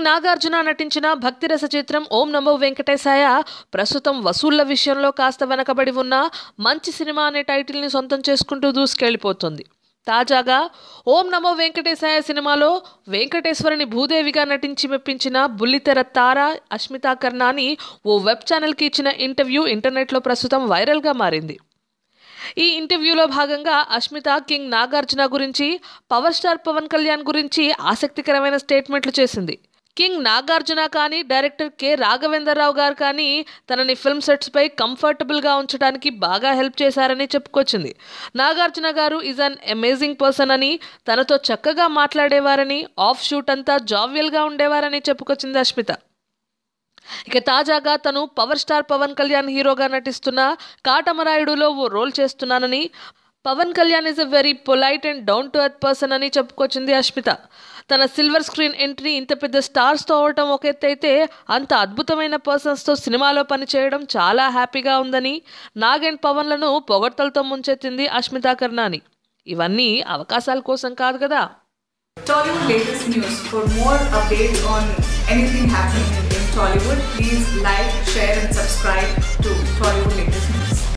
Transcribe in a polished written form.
నాగార్జున నటించిన భక్తిరస చిత్రం ఓం నమో వెంకటేశాయ ప్రస్తుతం వసూళ్ల విషయంలో కాస్త వెనకబడి ఉన్న మంచి సినిమా అనే టైటిల్ని సొంతం చేసుకుంటూ దూసుకెళ్లిపోతుంది. తాజాగా ఓం నమో వెంకటేశాయ సినిమాలో వెంకటేశ్వరుని భూదేవిగా నటించి మెప్పించిన బుల్లితెర తార అష్మితా కర్నాని ఓ వెబ్ ఛానల్కి ఇచ్చిన ఇంటర్వ్యూ ఇంటర్నెట్లో ప్రస్తుతం వైరల్గా మారింది. ఈ ఇంటర్వ్యూలో భాగంగా అష్మిత కింగ్ నాగార్జున గురించి, పవర్ స్టార్ పవన్ కళ్యాణ్ గురించి ఆసక్తికరమైన స్టేట్మెంట్లు చేసింది. కింగ్ నాగార్జున కానీ, డైరెక్టర్ కె రాఘవేంద్రరావు గారు కానీ తనని ఫిల్మ్ సెట్స్పై కంఫర్టబుల్గా ఉంచడానికి బాగా హెల్ప్ చేశారని చెప్పుకొచ్చింది. నాగార్జున గారు ఈజ్ అన్ అమేజింగ్ పర్సన్ అని, తనతో చక్కగా మాట్లాడేవారని, ఆఫ్ షూట్ అంతా జావియల్గా ఉండేవారని చెప్పుకొచ్చింది అష్మిత. ఇక తాజాగా తను పవర్ స్టార్ పవన్ కళ్యాణ్ హీరోగా నటిస్తున్న కాటమరాయుడులో ఓ రోల్ చేస్తున్నానని, Pawan Kalyan is a very polite and down to earth person అని చెప్పుకొచ్చింది అష్మిత. తన సిల్వర్ స్క్రీన్ ఎంట్రీ ఇంత పెద్ద స్టార్స్తో అవటం ఒక ఎత్తు అయితే, అంత అద్భుతమైన పర్సన్స్తో సినిమాలో పనిచేయడం చాలా హ్యాపీగా ఉందని, నాగ్ అండ్ పవన్లను పొగడ్తలతో ముంచెత్తింది అష్మితా కర్నాని. ఇవన్నీ అవకాశాల కోసం కాదు కదా. Tollywood latest news. For more updates on anything happening in Tollywood, please like, share and subscribe to Tollywood latest news.